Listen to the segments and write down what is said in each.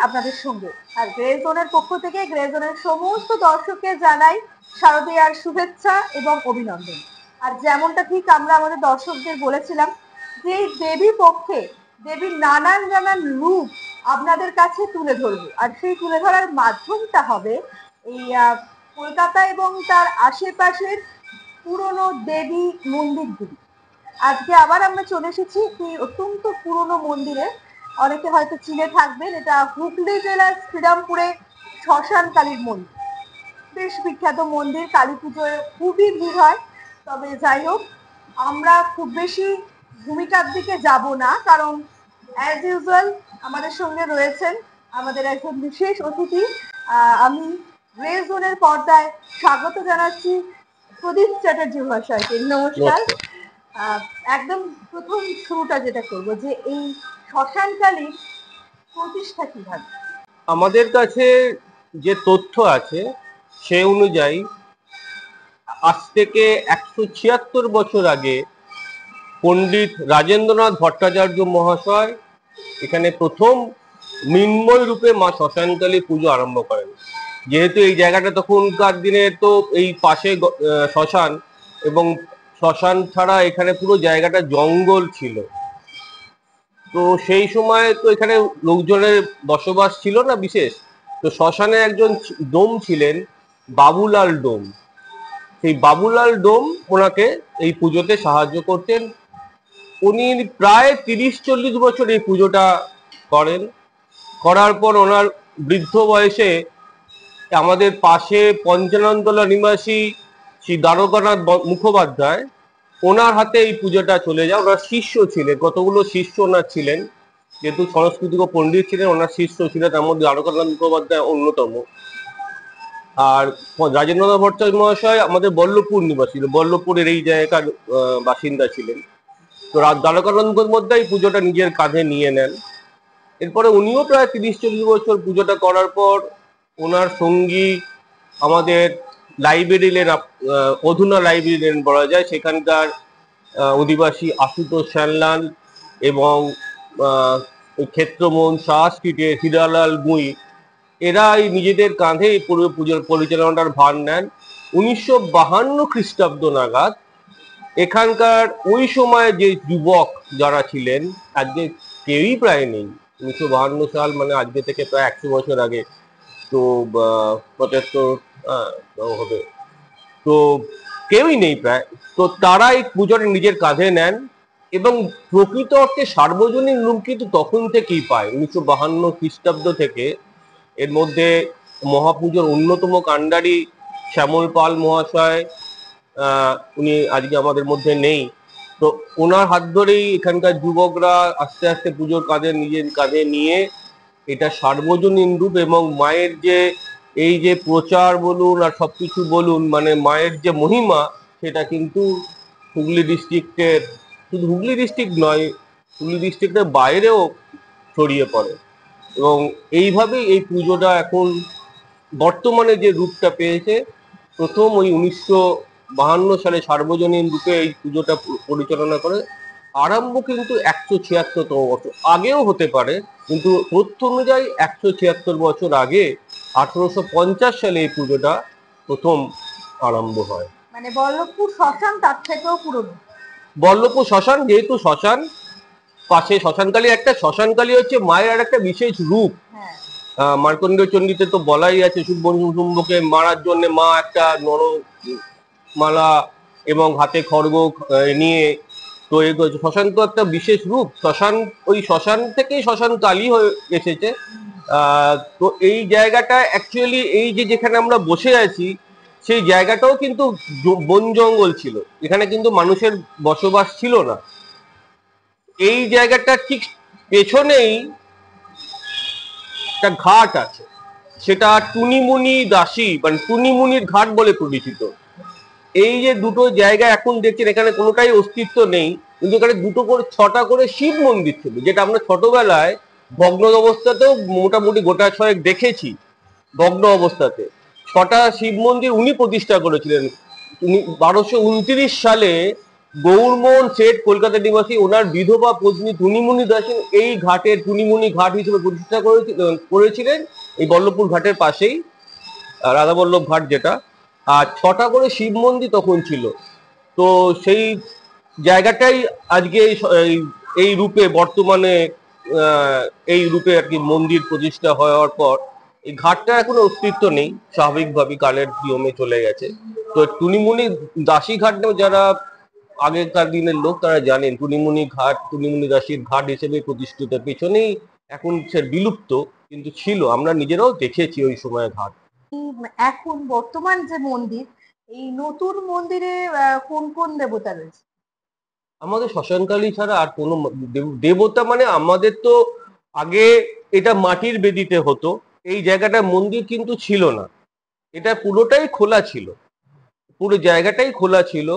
আপনাদের সঙ্গে। আর গ্রে জোনের পক্ষ থেকে গ্রে জোনের সমস্ত দর্শককে জানাই শারদীয়ার শুভেচ্ছা এবং অভিনন্দন। আর যেমনটা ঠিক আমরা আমাদের দর্শকদের বলেছিলাম যে দেবী পক্ষে দেবীর নানান নানান রূপ আপনাদের কাছে তুলে ধরবো, আর সেই তুলে ধরার মাধ্যমটা হবে এই কলকাতা এবং তার আশেপাশের পুরনো দেবী মন্দিরগুলি। আজকে আবার আমরা চলে এসেছি একটি অত্যন্ত পুরনো মন্দিরে, অনেকে হয়তো চিনে থাকবেন, এটা হুগলি জেলার শ্রীরামপুরে শ্মশান কালীর মন্দির। বেশ বিখ্যাত মন্দির, কালী পুজোয় খুবই ভিড় হয়। তবে যাই হোক, আমরা খুব বেশি ভূমিকার দিকে যাব না, কারণ অ্যাজ ইউজুয়াল আমাদের সঙ্গে রয়েছেন আমাদের একজন বিশেষ অতিথি। আমি গ্রে জোনের পর্দায় স্বাগত জানাচ্ছি প্রদীপ চ্যাটার্জি মহাশয়কে। নমস্কার। একদম প্রথম শুরুটা যেটা করবো যে এই শ্মশান কালীর প্রতিষ্ঠা কিভাবে? আমাদের কাছে যে তথ্য আছে সে অনুযায়ী আজ থেকে 176 বছর আগে পণ্ডিত রাজেন্দ্রনাথ ভট্টাচার্য মহাশয় এখানে প্রথম মৃন্ময় রূপে মা শ্মশানকালী পুজো আরম্ভ করেন। যেহেতু এই জায়গাটা তখনকার দিনে তো এই পাশে শ্মশান, এবং শ্মশান ছাড়া এখানে পুরো জায়গাটা জঙ্গল ছিল, তো সেই সময় তো এখানে লোকজনের বসবাস ছিল না বিশেষ। তো শ্মশানে একজন ডোম ছিলেন বাবুলাল ডোম। সেই বাবুলাল ডোম ওনাকে এই পুজোতে সাহায্য করতেন। উনি প্রায় 30-40 বছর এই পুজোটা করেন। করার পর ওনার বৃদ্ধ বয়সে আমাদের পাশে পঞ্চাননতলা নিবাসী শ্রী দ্বারকানাথ মুখোপাধ্যায়, ওনার হাতে এই পুজোটা চলে যায়। ওনার শিষ্য ছিলেন, কতগুলো শিষ্য ওনার ছিলেন, যেহেতু সাংস্কৃতিক পণ্ডিত ছিলেন, ওনার শিষ্য ছিলেন, তার মধ্যে দ্বারকানাথ মুখোপাধ্যায় অন্যতম। আর রাজেন্দ্রনাথ ভট্টাচার্য মহাশয় আমাদের বল্লভপুর নিবাসী, বল্লভপুরের এই জায়গার বাসিন্দা ছিলেন। তো দ্বারকানাথ মুখোপাধ্যায় এই পুজোটা নিজের কাঁধে নিয়ে নেন। এরপরে উনিও প্রায় 30-40 বছর পুজোটা করার পর ওনার সঙ্গী আমাদের লাইব্রেরি লেন, অধুনা লাইব্রেরি লেন বলা যায়, সেখানকার অধিবাসী আশুতোষ শ্যানলাল এবং ক্ষেত্রমোহন শাহ স্ট্রিটের হীরালাল গুঁই, এরা নিজেদের কাঁধে এই পুরো পুজোর পরিচালনার ভার নেন। 1952 খ্রিস্টাব্দ নাগাদ এখানকার ওই সময় যে যুবক যারা ছিলেন, আজকে কেউই প্রায় নেই। 1952 সাল মানে আজকে থেকে প্রায় 100 বছর আগে, তো 75 হবে, তো কেউই নেই প্রায়। তো তারা এই পুজোটা নিজের কাঁধে নেন এবং প্রকৃত অর্থে সার্বজনীন রূপ কিন্তু তখন থেকেই পায়, 1952 খ্রিস্টাব্দ থেকে। এর মধ্যে মহাপুজোর অন্যতম কাণ্ডারি শ্যামল পাল মহাশয়, উনি আজকে আমাদের মধ্যে নেই, তো ওনার হাত ধরেই এখানকার যুবকরা আস্তে আস্তে পুজোর কাঁধে নিজের কাঁধে নিয়ে এটা সার্বজনীন রূপ এবং মায়ের যে এই যে প্রচার বলুন আর সবকিছু বলুন, মানে মায়ের যে মহিমা, সেটা কিন্তু হুগলি ডিস্ট্রিক্টের, শুধু হুগলি ডিস্ট্রিক্ট নয়, হুগলি ডিস্ট্রিক্টের বাইরেও ছড়িয়ে পড়ে। এবং এইভাবেই এই পুজোটা এখন বর্তমানে যে রূপটা পেয়েছে, প্রথম ওই 1952 সালে সার্বজনীন রূপে এই পুজোটা পরিচালনা করে। আরম্ভ কিন্তু 176তম বছর, আগেও হতে পারে, কিন্তু তথ্য অনুযায়ী 176 বছর আগে 1850 সালে এই পুজোটা প্রথম আরম্ভ হয়। মানে বল্লভপুর শ্মশান তার থেকেও পুরনো। বল্লভপুর শ্মশান, যেহেতু শ্মশান পাশে, শ্মশানকালী একটা, শ্মশানকালী হচ্ছে মায়ের আর একটা বিশেষ রূপ। মার্কণ্ডেয় চণ্ডীতে তো বলাই আছে, শুম্ভকে মারার জন্য মা একটা নরমালা এবং হাতে খড়গ নিয়ে, তো এই শ্মশান তো একটা বিশেষ রূপ। শ্মশান, ওই শ্মশান থেকেই শ্মশান কালী হয়ে এসেছে। তো এই জায়গাটা অ্যাকচুয়ালি এই যে যেখানে আমরা বসে আছি, সেই জায়গাটাও কিন্তু বন জঙ্গল ছিল, এখানে কিন্তু মানুষের বসবাস ছিল না। এই জায়গাটা ঠিক পেছনেই একটা ঘাট আছে, সেটা টুনিমুনি দাসী মানে টুনিমুনির ঘাট বলে পরিচিত। এই যে দুটো জায়গা এখন দেখছেন, এখানে কোনোটাই অস্তিত্ব নেই, কিন্তু এখানে দুটো করে 6টা করে শিব মন্দির ছিল, যেটা আমরা ছোটবেলায় ভগ্ন অবস্থাতেও মোটামুটি গোটা 6 দেখেছি। ভগ্ন অবস্থাতে 6টা শিব মন্দির উনি প্রতিষ্ঠা করেছিলেন। 1229 সালে গৌরমোহন শেঠ কলকাতা নিবাসী, ওনার বিধবা পত্নী টুনিমুনি দাসী এই ঘাটের টুনিমুনি ঘাট হিসেবে প্রতিষ্ঠা করেছিলেন এই বল্লভপুর ঘাটের পাশেই, রাধাবল্লভ ঘাট যেটা। আর 6টা করে শিব মন্দির তখন ছিল। তো সেই জায়গাটাই আজকে এই রূপে বর্তমানে এই রূপে আর কি মন্দির প্রতিষ্ঠা হওয়ার পর এই ঘাটটা এখনো অস্তিত্ব নেই, স্বাভাবিকভাবে কালের নিয়মে চলে গেছে। তো টুনিমুনি দাসী ঘাট যারা আগেকার দিনের লোক তারা জানেন টুনিমুনি ঘাট টুনিমুনি দাসীর ঘাট হিসেবে প্রতিষ্ঠিত, পেছনেই এখন সে বিলুপ্ত, কিন্তু ছিল, আমরা নিজেরাও দেখেছি ওই সময় ঘাট। এখন বর্তমান যে মন্দির, এই নতুন মন্দিরে কোন কোন দেবতা রয়েছে? আমাদের শ্মশানকালী ছাড়া আর কোনো দেবতা মানে আমাদের তো আগে এটা মাটির বেদিতে হতো, এই জায়গাটা মন্দির কিন্তু ছিল না, এটা পুরোটাই খোলা ছিল, পুরো জায়গাটাই খোলা ছিল।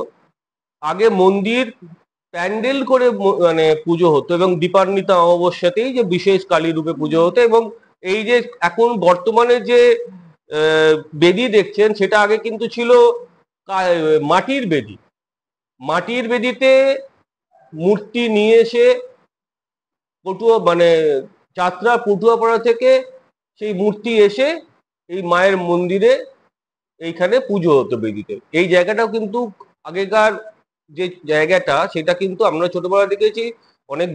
আগে মন্দির প্যান্ডেল করে মানে পুজো হতো, এবং দীপান্বিতা অমাবস্যাতেই যে বিশেষ কালী রূপে পুজো হতো। এবং এই যে এখন বর্তমানে যে বেদি দেখছেন সেটা আগে কিন্তু ছিল মাটির বেদি। মাটির বেদিতে মূর্তি নিয়ে এসে পটুয়া মানে যাত্রা পটুয়াপাড়া থেকে সেই মূর্তি এসে এই মায়ের মন্দিরে এইখানে পুজো হতো বেদিতে। এই জায়গাটাও কিন্তু আগেকার যে জায়গাটা সেটা কিন্তু আমরা ছোটবেলা দেখেছি, অনেক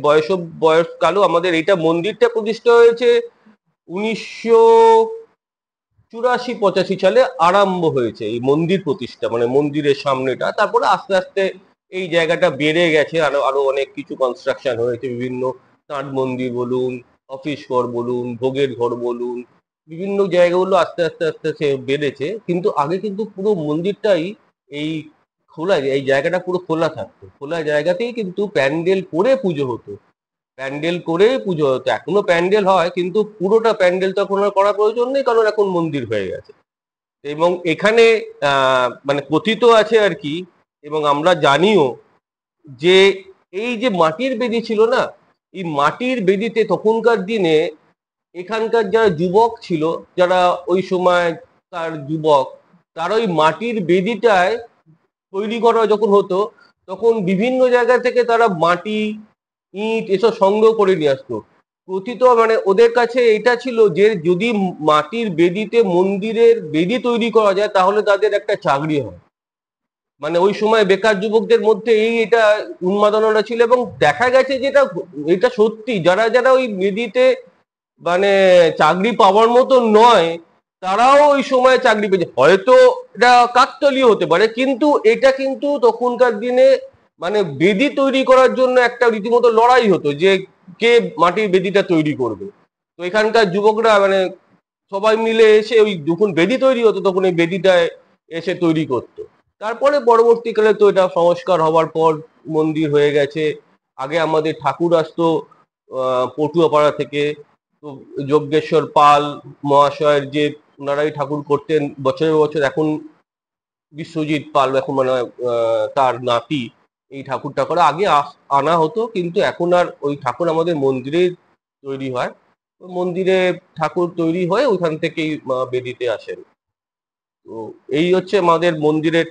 বয়সকালও আমাদের এইটা মন্দিরটা প্রতিষ্ঠা হয়েছে 1984-85 সালে আরম্ভ হয়েছে এই মন্দির প্রতিষ্ঠা, মানে মন্দিরের সামনেটা। তারপরে আস্তে আস্তে এই জায়গাটা বেড়ে গেছে, আরো আরো অনেক কিছু কনস্ট্রাকশন হয়েছে, বিভিন্ন তাঁত মন্দির বলুন, অফিস ঘর বলুন, ভোগের ঘর বলুন, বিভিন্ন জায়গাগুলো আস্তে আস্তে আস্তে আস্তে বেড়েছে। কিন্তু আগে কিন্তু পুরো মন্দিরটাই এই খোলা, এই জায়গাটা পুরো খোলা থাকতো, খোলা জায়গাতেই কিন্তু প্যান্ডেল করে পুজো হতো, প্যান্ডেল করে পুজো হতো। এখনো প্যান্ডেল হয় কিন্তু পুরোটা প্যান্ডেল তো এখন আর করার প্রয়োজন নেই, কারণ এখন মন্দির হয়ে গেছে। এবং এখানে মানে কথিত আছে আর কি, এবং আমরা জানিও যে এই যে মাটির বেদি ছিল না, এই মাটির বেদিতে তখনকার দিনে এখানকার যারা যুবক ছিল, যারা ওই সময় তার যুবক, তারা ওই মাটির বেদিটায় তৈরি করা যখন হতো তখন বিভিন্ন জায়গা থেকে তারা মাটি ইট এসব সংগ্রহ করে নিয়ে আসতো। কথিত মানে ওদের কাছে এটা ছিল যে যদি মাটির বেদিতে মন্দিরের বেদি তৈরি করা যায় তাহলে তাদের একটা চাকরি হয়। মানে ওই সময় বেকার যুবকদের মধ্যে এটা উন্মাদনাটা ছিল, এবং দেখা গেছে যে এটা সত্যি, যারা যারা ওই বেদিতে মানে চাকরি পাওয়ার মতো নয় তারাও ওই সময় চাকরি পেয়েছে। হয়তো এটা কাকতালীয় হতে পারে, কিন্তু এটা কিন্তু তখনকার দিনে মানে বেদি তৈরি করার জন্য একটা রীতিমতো লড়াই হতো যে কে মাটির বেদিটা তৈরি করবে। তো এখানকার যুবকরা মানে সবাই মিলে এসে ওই যখন বেদি তৈরি হতো তখন এই বেদিটায় এসে তৈরি করতো। তারপরে পরবর্তীকালে তো এটা সংস্কার হওয়ার পর মন্দির হয়ে গেছে। আগে আমাদের ঠাকুর আসতো পটুয়াপাড়া থেকে, তো যজ্ঞেশ্বর পাল মহাশয়ের যে ওনারাই ঠাকুর করতেন বছরের বছর, এখন বিশ্বজিৎ পাল এখন মানে তার নাতি এই ঠাকুরটা করে, আগে আনা হতো, কিন্তু এখন আর ওই ঠাকুর আমাদের মন্দিরে তৈরি হয়, মন্দিরে ঠাকুর তৈরি হয়ে ওইখান থেকেই বেদিতে আসেন। তো এই হচ্ছে আমাদের মন্দিরের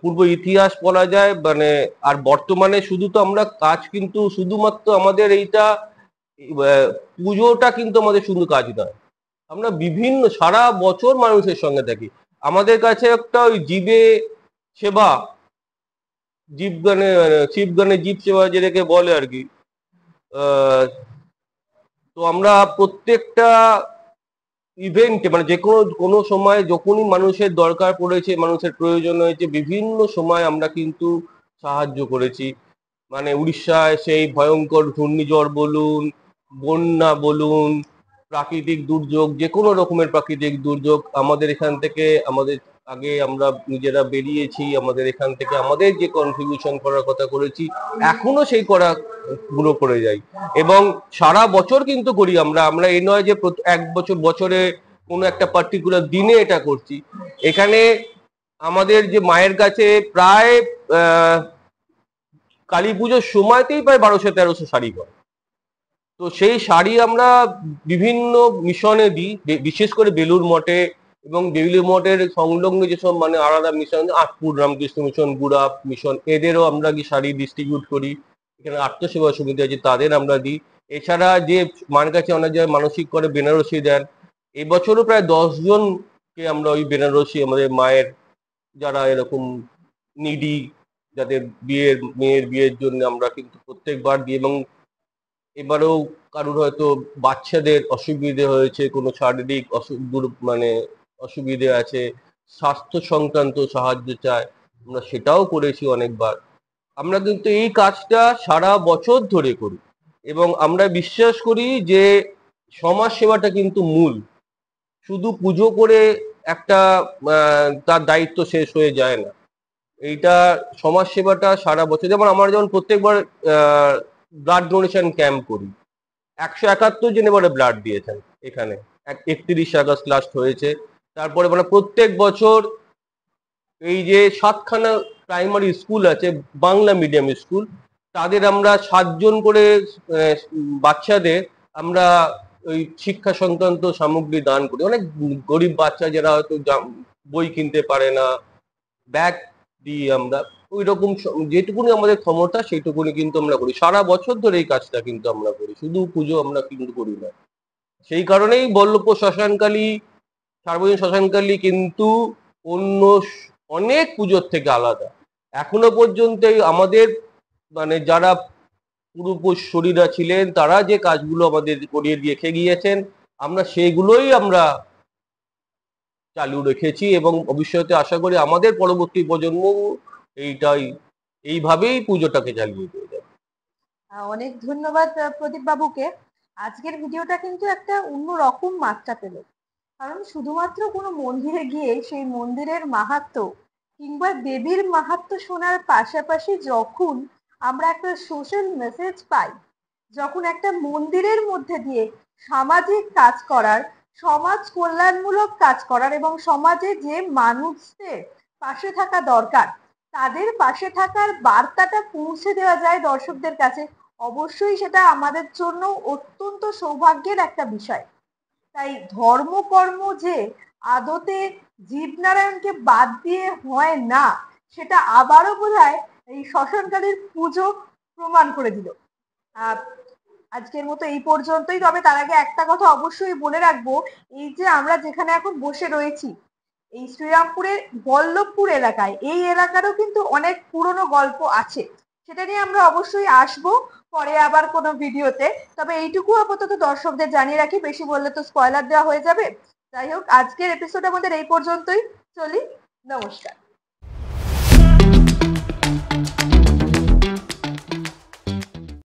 পূর্ব ইতিহাস বলা যায়। মানে আর বর্তমানে শুধু তো আমরা কাজ, কিন্তু শুধুমাত্র আমাদের এইটা পুজোটা কিন্তু আমাদের শুধু কাজ নয়, আমরা বিভিন্ন সারা বছর মানুষের সঙ্গে থাকি। আমাদের কাছে একটা ওই জীবে সেবা, জীবগানে শিবগানে জীব সেবা যেটাকে বলে আর কি। তো আমরা প্রত্যেকটা ইভেন্টে মানে যে কোনো সময় যখনই মানুষের দরকার পড়েছে, মানুষের প্রয়োজন হয়েছে, বিভিন্ন সময় আমরা কিন্তু সাহায্য করেছি। মানে উড়িষ্যায় সেই ভয়ঙ্কর ঘূর্ণিঝড় বলুন, বন্যা বলুন, প্রাকৃতিক দুর্যোগ, যে কোনো রকমের প্রাকৃতিক দুর্যোগ, আমাদের এখান থেকে আমাদের আগে আমরা নিজেরা বেরিয়েছি, আমাদের এখান থেকে আমাদের যে কন্ট্রিবিউশন করার কথা করেছি এখনো সেই করা গুলো করে যাই। এবং সারা বছর কিন্তু করি আমরা, আমরা এই নয় যে এক বছরে কোনো একটা পার্টিকুলার দিনে এটা করছি। এখানে আমাদের যে মায়ের কাছে প্রায় কালী পুজোর সময়তেই প্রায় 1200-1300 শাড়ি করে। তো সেই শাড়ি আমরা বিভিন্ন মিশনে দিই, বিশেষ করে বেলুড় মঠে এবং দেউলি মঠের সংলগ্ন যেসব মানে আলাদা mission, Atpur Ramakrishna mission, Gurap mission, এদেরও আমরা কি শাড়ি ডিস্ট্রিবিউট করি। এখানে আত্মসেবা সমিতি আছে, তাদের আমরা দিই। এছাড়া যে মায়ের কাছে অনেক জায়গায় মানসিক করে বেনারসি দেন, এবছরও প্রায় 10 জনকে আমরা ওই বেনারসি আমাদের মায়ের যারা এরকম নিডি, যাদের মেয়ের বিয়ের জন্য আমরা কিন্তু প্রত্যেকবার দিই। এবং এবারেও কারুর হয়তো বাচ্চাদের অসুবিধে হয়েছে, কোনো শারীরিক মানে অসুবিধে আছে, স্বাস্থ্য সংক্রান্ত সাহায্য চায়, আমরা সেটাও করেছি অনেকবার। আমরা কিন্তু এই কাজটা সারা বছর ধরে করি এবং আমরা বিশ্বাস করি যে সমাজ সেবাটা কিন্তু মূল। শুধু পুজো করে একটা তার দায়িত্ব শেষ হয়ে যায় না। এইটা সমাজ সেবাটা সারা বছর, যেমন প্রত্যেকবার ব্লাড ডোনেশন ক্যাম্প করি। 171 জন এবারে ব্লাড দিয়েছেন এখানে, 31 আগস্ট লাস্ট হয়েছে। তারপরে মানে প্রত্যেক বছর এই যে 7খানা প্রাইমারি স্কুল আছে বাংলা মিডিয়াম স্কুল, তাদের আমরা 7 জন করে বাচ্চাদের আমরা ওই শিক্ষা সংক্রান্ত সামগ্রী দান করি। অনেক গরিব বাচ্চা যারা হয়তো বই কিনতে পারে না, ব্যাগ দিই আমরা। ওই রকম যেটুকুনি আমাদের ক্ষমতা সেইটুকুনি কিন্তু আমরা করি। সারা বছর ধরে এই কাজটা কিন্তু আমরা করি, শুধু পুজো আমরা কিন্তু করি না। সেই কারণেই বল্লভপুর শ্মশানকালী, সার্বজনীন শ্মশানকালী কিন্তু অন্য অনেক পুজোর থেকে আলাদা। এখনো পর্যন্ত আমাদের মানে যারা পূর্বপুরুষরা ছিলেন তারা যে কাজগুলো আমাদের করিয়ে রেখে গিয়েছেন, আমরা সেইগুলোই আমরা চালু রেখেছি এবং ভবিষ্যতে আশা করি আমাদের পরবর্তী প্রজন্ম এইভাবেই পুজোটাকে চালিয়ে দিয়ে যাবে। অনেক ধন্যবাদ প্রদীপ বাবুকে। আজকের ভিডিওটা কিন্তু একটা অন্যরকম মাত্রা পেল, কারণ শুধুমাত্র কোনো মন্দিরে গিয়ে সেই মন্দিরের মাহাত্ম্য কিংবা দেবীর মাহাত্ম্য শোনার পাশাপাশি যখন আমরা একটা সোশ্যাল মেসেজ পাই, যখন একটা মন্দিরের মধ্যে দিয়ে সামাজিক কাজ করার, সমাজ কল্যাণমূলক কাজ করার এবং সমাজে যে মানুষদের পাশে থাকা দরকার তাদের পাশে থাকার বার্তাটা পৌঁছে দেওয়া যায় দর্শকদের কাছে, অবশ্যই সেটা আমাদের জন্য অত্যন্ত সৌভাগ্যের একটা বিষয়। তাই ধর্মকর্ম যে আদতে জীবনারায়ণকে বাদ দিয়ে হয় না, সেটা আবারও বোধহয় এই শ্মশানকালীর পুজো প্রমাণ করে দিল। আজকের মতো এই পর্যন্তই। তবে তার আগে একটা কথা অবশ্যই বলে রাখবো, এই যে আমরা যেখানে এখন বসে রয়েছি এই শ্রীরামপুরের বল্লভপুর এলাকায়, এই এলাকারও কিন্তু অনেক পুরনো গল্প আছে, সেটা নিয়ে আমরা অবশ্যই আসবো পরে আবার কোনো ভিডিওতে। তবে এইটুকু আপাতত দর্শকদের জানিয়ে রাখি, বেশি বললে তো স্পয়লার দেওয়া হয়ে যাবে। যাই হোক, আজকের এপিসোড আমাদের এই পর্যন্তই। চলি, নমস্কার।